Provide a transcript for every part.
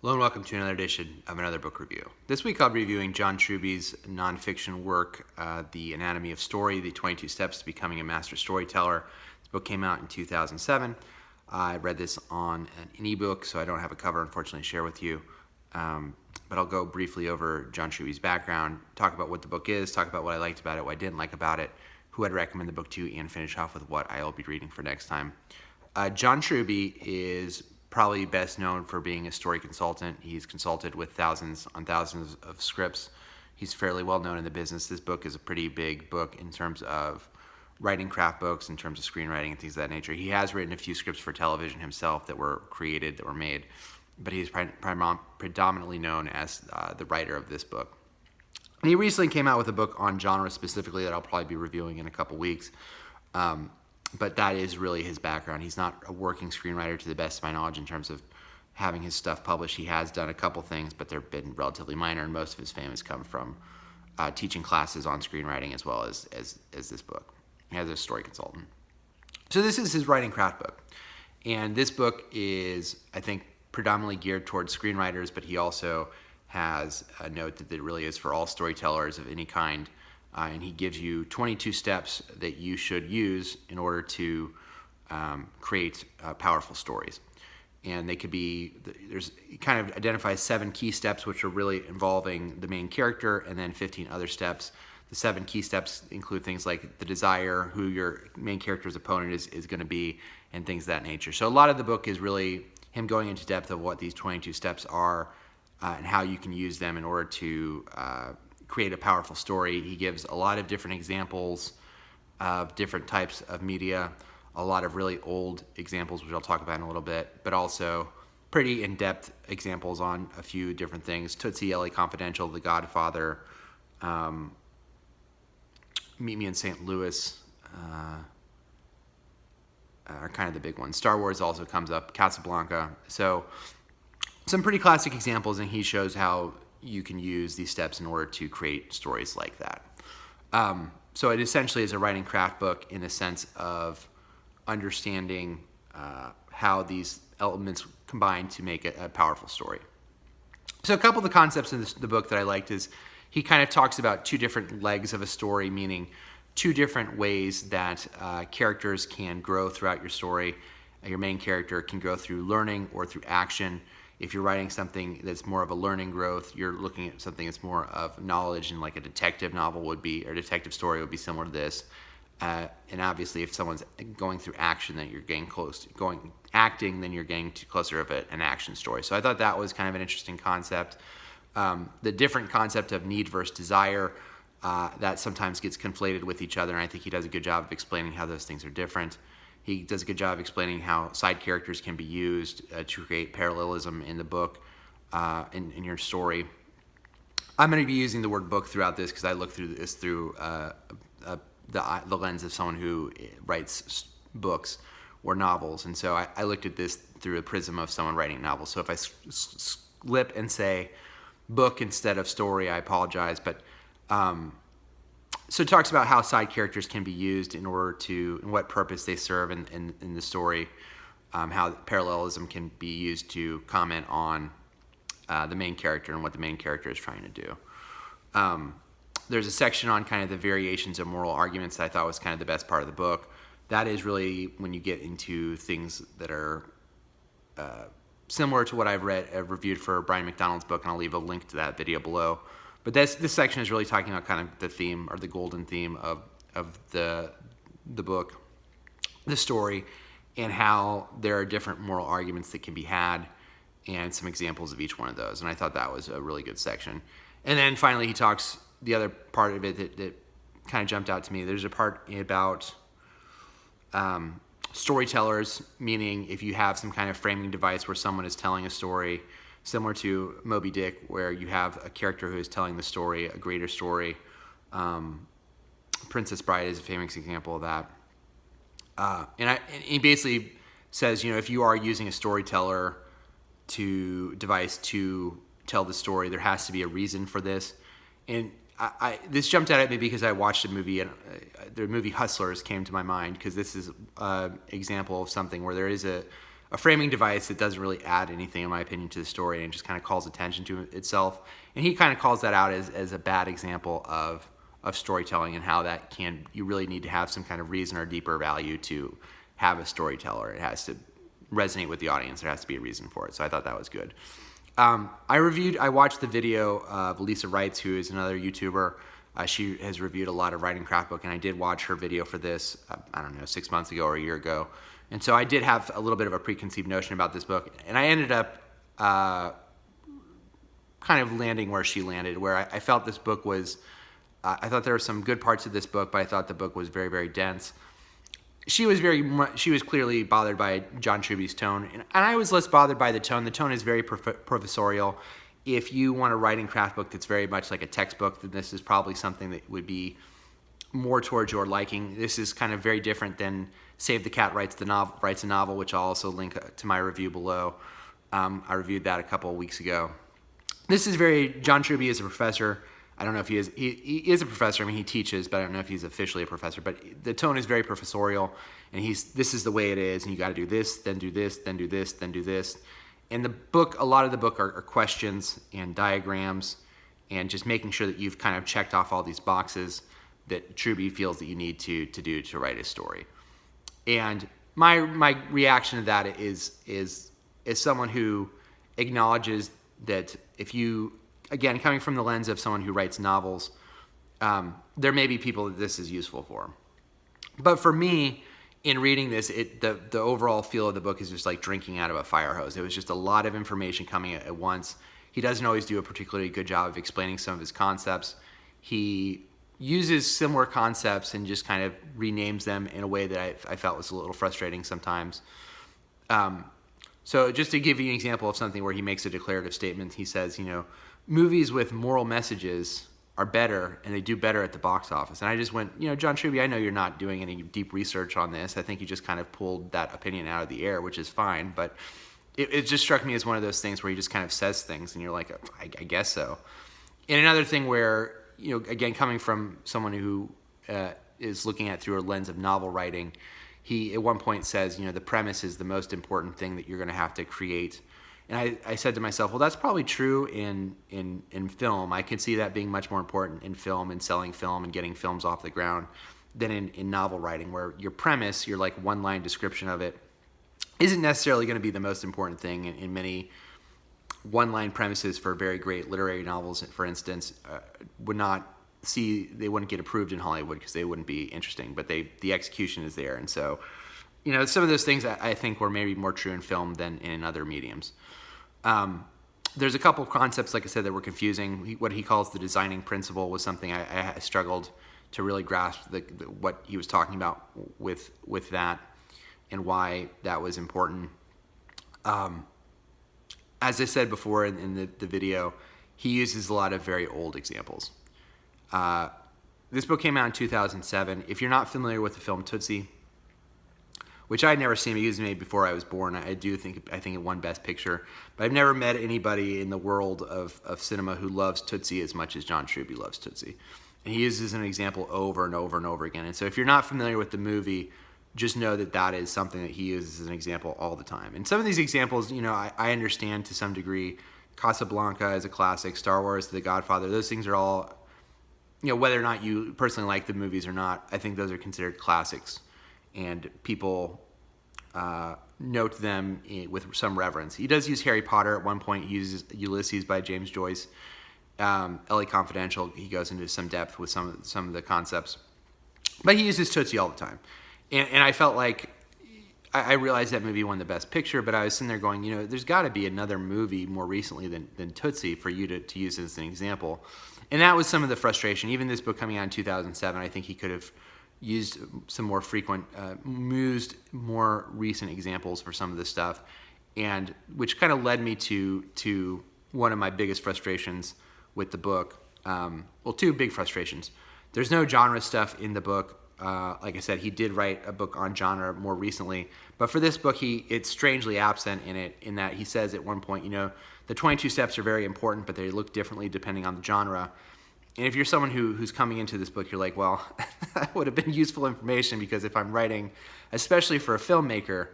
Hello and welcome to another edition of another book review. This week I'll be reviewing John Truby's nonfiction work, The Anatomy of Story, The 22 Steps to Becoming a Master Storyteller. This book came out in 2007. I read this on an ebook, so I don't have a cover, unfortunately, to share with you. But I'll go briefly over John Truby's background, talk about what the book is, talk about what I liked about it, what I didn't like about it, who I'd recommend the book to, and finish off with what I'll be reading for next time. John Truby is probably best known for being a story consultant. He's consulted with thousands on thousands of scripts. He's fairly well known in the business. This book is a pretty big book in terms of writing craft books, in terms of screenwriting and things of that nature. He has written a few scripts for television himself that were created, that were made, but he's predominantly known as the writer of this book. And he recently came out with a book on genre specifically that I'll probably be reviewing in a couple weeks. But that is really his background. He's not a working screenwriter to the best of my knowledge in terms of having his stuff published. He has done a couple things, but they've been relatively minor, and most of his fame has come from teaching classes on screenwriting as well as this book as a story consultant. So this is his writing craft book. And this book is, I think, predominantly geared towards screenwriters, but he also has a note that it really is for all storytellers of any kind. And he gives you 22 steps that you should use in order to create powerful stories. And they could be, he kind of identifies 7 key steps, which are really involving the main character, and then 15 other steps. The 7 key steps include things like the desire, who your main character's opponent is going to be, and things of that nature. So a lot of the book is really him going into depth of what these 22 steps are and how you can use them in order to create a powerful story. He gives a lot of different examples of different types of media, a lot of really old examples, which I'll talk about in a little bit, but also pretty in-depth examples on a few different things. Tootsie, LA Confidential, The Godfather, Meet Me in St. Louis are kind of the big ones. Star Wars also comes up, Casablanca. So some pretty classic examples, and he shows how you can use these steps in order to create stories like that. So it essentially is a writing craft book in the sense of understanding how these elements combine to make a powerful story. So a couple of the concepts in the book that I liked is he kind of talks about 2 different legs of a story, meaning 2 different ways that characters can grow throughout your story. Your main character can grow through learning or through action. If you're writing something that's more of a learning growth, you're looking at something that's more of knowledge, and like a detective novel would be, or a detective story would be similar to this. And obviously, if someone's going through action, then you're getting acting, then you're getting closer of an action story. So I thought that was kind of an interesting concept. The different concept of need versus desire, that sometimes gets conflated with each other, and I think he does a good job of explaining how those things are different. He does a good job explaining how side characters can be used to create parallelism in the book, in your story. I'm going to be using the word book throughout this because I look through this through the lens of someone who writes books or novels. And so I looked at this through a prism of someone writing novels. So if I slip and say book instead of story, I apologize. But so it talks about how side characters can be used in order to, and what purpose they serve in the story, how parallelism can be used to comment on the main character and what the main character is trying to do. There's a section on kind of the variations of moral arguments that I thought was kind of the best part of the book. That is really when you get into things that are similar to what I've reviewed for Brian McDonald's book, and I'll leave a link to that video below. But this section is really talking about kind of the theme, or the golden theme of the book, the story, and how there are different moral arguments that can be had, and some examples of each one of those. And I thought that was a really good section. And then finally he talks, the other part of it that kind of jumped out to me, there's a part about storytellers, meaning if you have some kind of framing device where someone is telling a story, similar to Moby Dick, where you have a character who is telling the story, a greater story. Princess Bride is a famous example of that. And he basically says, if you are using a storyteller device to tell the story, there has to be a reason for this. And this jumped out at me because I watched a movie, and the movie Hustlers came to my mind, because this is an example of something where there is a a framing device that doesn't really add anything, in my opinion, to the story, and just kind of calls attention to itself. And he kind of calls that out as a bad example of storytelling, and how that you really need to have some kind of reason or deeper value to have a storyteller. It has to resonate with the audience. There has to be a reason for it. So I thought that was good. I watched the video of Lisa Wrights, who is another YouTuber. She has reviewed a lot of writing craft book, and I did watch her video for this, I don't know, 6 months ago or a year ago. And so I did have a little bit of a preconceived notion about this book, and I ended up kind of landing where she landed, where I felt this book was, I thought there were some good parts of this book, but I thought the book was very, very dense. She was clearly bothered by John Truby's tone, and I was less bothered by the tone. The tone is very professorial. If you want a writing craft book that's very much like a textbook, then this is probably something that would be more towards your liking. This is kind of very different than Save the Cat Writes a Novel, which I'll also link to my review below. I reviewed that a couple of weeks ago. This is John Truby is a professor. I don't know if he is a professor. I mean, he teaches, but I don't know if he's officially a professor. But the tone is very professorial, and this is the way it is, and you got to do this, then do this, then do this, then do this. And a lot of the book are questions and diagrams, and just making sure that you've kind of checked off all these boxes that Truby feels that you need to do to write his story. And my reaction to that is someone who acknowledges that if you, again, coming from the lens of someone who writes novels, there may be people that this is useful for. But for me, in reading this, the overall feel of the book is just like drinking out of a fire hose. It was just a lot of information coming at once. He doesn't always do a particularly good job of explaining some of his concepts. He uses similar concepts and just kind of renames them in a way that I felt was a little frustrating sometimes. So just to give you an example of something where he makes a declarative statement, he says, movies with moral messages are better, and they do better at the box office. And I just went, John Truby, I know you're not doing any deep research on this. I think you just kind of pulled that opinion out of the air, which is fine. But it just struck me as one of those things where he just kind of says things, and you're like, I guess so. And another thing where, again, coming from someone who is looking at through a lens of novel writing, he at one point says, the premise is the most important thing that you're going to have to create. And I said to myself, well, that's probably true in film. I can see that being much more important in film and selling film and getting films off the ground than in novel writing, where your premise, your like one-line description of it, isn't necessarily going to be the most important thing. In many one-line premises for very great literary novels, for instance, they wouldn't get approved in Hollywood because they wouldn't be interesting, but the execution is there. And so, some of those things I think were maybe more true in film than in other mediums. There's a couple concepts, like I said, that were confusing. What he calls the designing principle was something I struggled to really grasp what he was talking about with that and why that was important. As I said before in the video, he uses a lot of very old examples. This book came out in 2007. If you're not familiar with the film Tootsie, which I had never seen, it was made before I was born. I think it won Best Picture, but I've never met anybody in the world of cinema who loves Tootsie as much as John Truby loves Tootsie. And he uses an example over and over and over again. And so if you're not familiar with the movie, just know that is something that he uses as an example all the time. And some of these examples, I understand to some degree. Casablanca is a classic. Star Wars, The Godfather, those things are all, whether or not you personally like the movies or not, I think those are considered classics. And people note them with some reverence. He does use Harry Potter at one point. He uses Ulysses by James Joyce. L.A. Confidential, he goes into some depth with some of the concepts. But he uses Tootsie all the time. And I felt like, I realized that movie won the Best Picture, but I was sitting there going, there's got to be another movie more recently than Tootsie for you to use as an example. And that was some of the frustration. Even this book coming out in 2007, I think he could have used some more frequent, more recent examples for some of this stuff, and which kind of led me to one of my biggest frustrations with the book. Two big frustrations. There's no genre stuff in the book. Like I said, he did write a book on genre more recently, but for this book, it's strangely absent in it, in that he says at one point, the 22 steps are very important, but they look differently depending on the genre. And if you're someone who's coming into this book, you're like, well, that would have been useful information, because if I'm writing, especially for a filmmaker,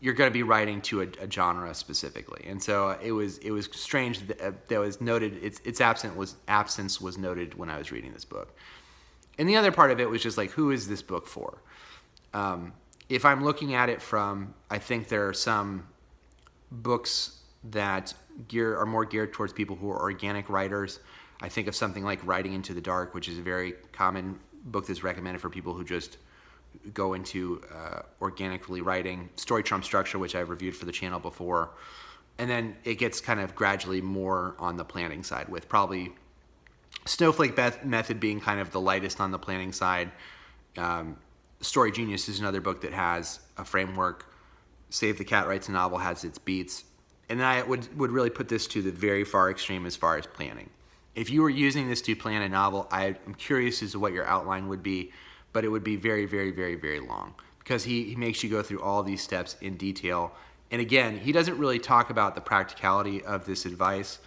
you're going to be writing to a genre specifically. And so it was strange that was noted, its absence was noted when I was reading this book. And the other part of it was just like, who is this book for? If I'm looking at it from, I think there are some books that are more geared towards people who are organic writers. I think of something like Writing into the Dark, which is a very common book that's recommended for people who just go into organically writing. Story Trump Structure, which I've reviewed for the channel before. And then it gets kind of gradually more on the planning side, with probably Snowflake Method being kind of the lightest on the planning side. Story Genius is another book that has a framework. Save the Cat Writes a Novel has its beats. And then I would really put this to the very far extreme as far as planning. If you were using this to plan a novel, I'm curious as to what your outline would be, but it would be very, very, very, very long, because he makes you go through all these steps in detail. And again, he doesn't really talk about the practicality of this advice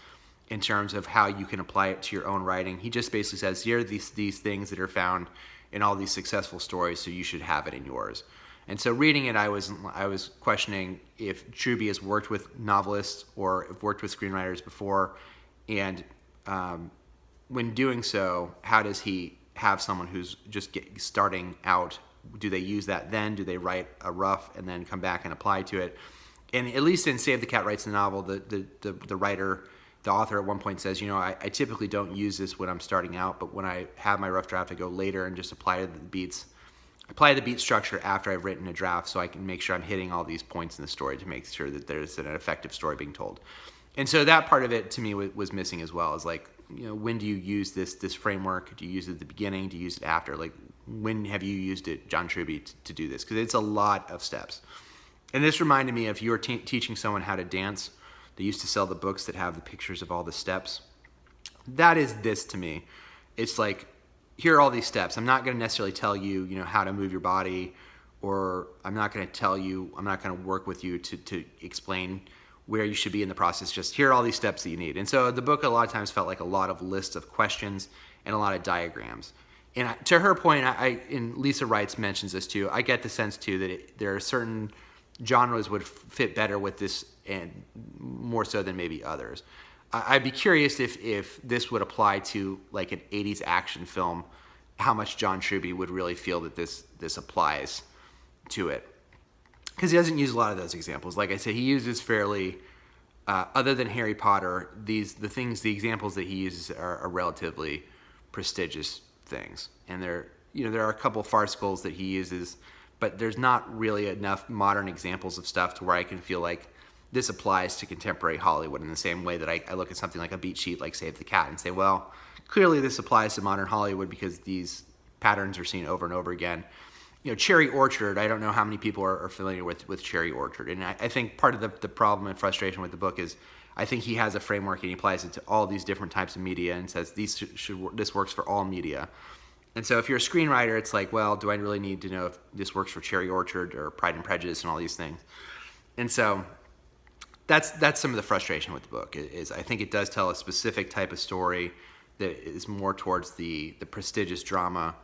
in terms of how you can apply it to your own writing. He just basically says, here are these things that are found in all these successful stories, so you should have it in yours. And so reading it, I was questioning if Truby has worked with novelists or worked with screenwriters before, and when doing so, how does he have someone who's just starting out? Do they use that then? Do they write a rough and then come back and apply to it? And at least in Save the Cat Writes the Novel, the writer, the author at one point says, I typically don't use this when I'm starting out, but when I have my rough draft, I go later and just apply the beat structure after I've written a draft, so I can make sure I'm hitting all these points in the story to make sure that there's an effective story being told. And so that part of it to me was missing as well. Is like, when do you use this framework? Do you use it at the beginning? Do you use it after? Like, when have you used it, John Truby, to do this? Because it's a lot of steps. And this reminded me of, if you were teaching someone how to dance, they used to sell the books that have the pictures of all the steps. That is this to me. It's like, here are all these steps. I'm not going to necessarily tell you, how to move your body, or I'm not going to work with you to explain where you should be in the process. Just here are all these steps that you need. And so the book a lot of times felt like a lot of lists of questions and a lot of diagrams. And to her point, and Lisa Wright mentions this too, I get the sense too that there are certain genres would fit better with this, and more so than maybe others. I'd be curious if this would apply to like an 80s action film, how much John Truby would really feel that this applies to it. Because he doesn't use a lot of those examples. Like I said, he uses fairly, other than Harry Potter, the examples that he uses are relatively prestigious things. And there are a couple farcicals that he uses, but there's not really enough modern examples of stuff to where I can feel like this applies to contemporary Hollywood in the same way that I look at something like a beat sheet like Save the Cat and say, well, clearly this applies to modern Hollywood because these patterns are seen over and over again. Cherry Orchard, I don't know how many people are familiar with Cherry Orchard. And I think part of the problem and frustration with the book is I think he has a framework and he applies it to all these different types of media and says this works for all media. And so if you're a screenwriter, it's like, well, do I really need to know if this works for Cherry Orchard or Pride and Prejudice and all these things? And so that's some of the frustration with the book. Is I think it does tell a specific type of story that is more towards the prestigious drama.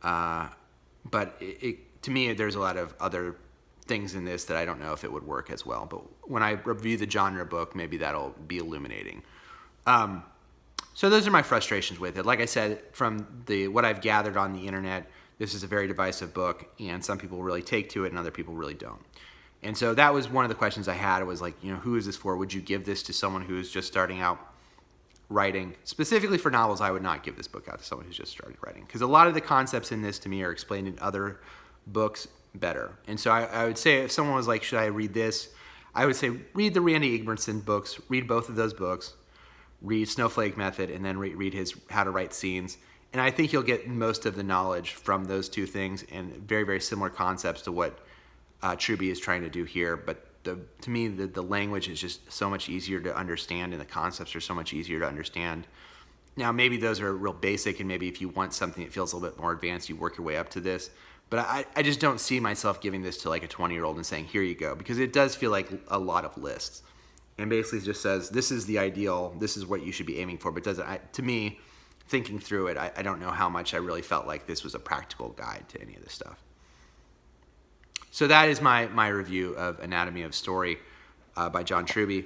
But to me, there's a lot of other things in this that I don't know if it would work as well. But when I review the genre book, maybe that'll be illuminating. So those are my frustrations with it. Like I said, from what I've gathered on the internet, this is a very divisive book, and some people really take to it and other people really don't. And so that was one of the questions I had. It was like, who is this for? Would you give this to someone who's just starting out writing? Specifically for novels, I would not give this book out to someone who's just started writing, because a lot of the concepts in this to me are explained in other books better. And so I would say, if someone was like, should I read this? I would say read the Randy Egbertson books, read both of those books, read Snowflake Method, and then read his How to Write Scenes. And I think you'll get most of the knowledge from those two things, and very, very similar concepts to what Truby is trying to do here. But to me, the language is just so much easier to understand, and the concepts are so much easier to understand. Now, maybe those are real basic, and maybe if you want something that feels a little bit more advanced, you work your way up to this. But I just don't see myself giving this to like a 20-year-old and saying, here you go, because it does feel like a lot of lists. And basically just says, this is the ideal, this is what you should be aiming for. But to me, thinking through it, I don't know how much I really felt like this was a practical guide to any of this stuff. So that is my review of Anatomy of Story by John Truby.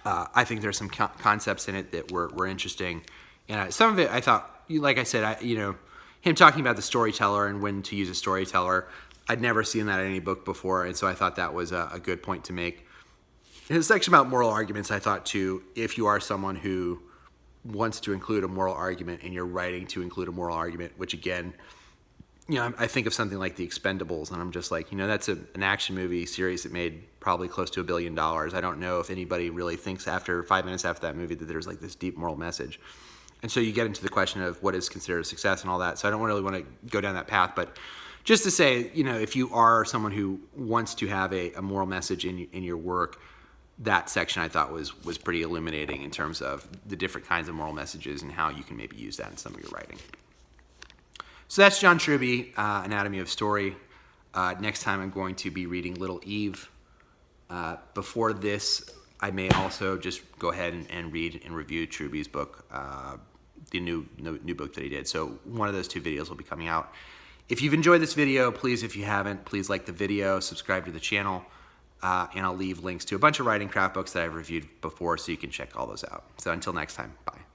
I think there's some concepts in it that were interesting, and some of it I thought, like I said, him talking about the storyteller and when to use a storyteller, I'd never seen that in any book before, and so I thought that was a good point to make. In the section about moral arguments, I thought too, if you are someone who wants to include a moral argument and you're writing to include a moral argument, which again, I think of something like The Expendables, and I'm just like, that's an action movie series that made probably close to $1 billion. I don't know if anybody really thinks after 5 minutes after that movie that there's like this deep moral message. And so you get into the question of what is considered a success and all that. So I don't really want to go down that path, but just to say, if you are someone who wants to have a moral message in your work, that section I thought was pretty illuminating in terms of the different kinds of moral messages and how you can maybe use that in some of your writing. So that's John Truby, Anatomy of Story. Next time I'm going to be reading Little Eve. Before this, I may also just go ahead and read and review Truby's book, the new book that he did. So one of those two videos will be coming out. If you've enjoyed this video, please, if you haven't, please like the video, subscribe to the channel, and I'll leave links to a bunch of writing craft books that I've reviewed before so you can check all those out. So until next time, bye.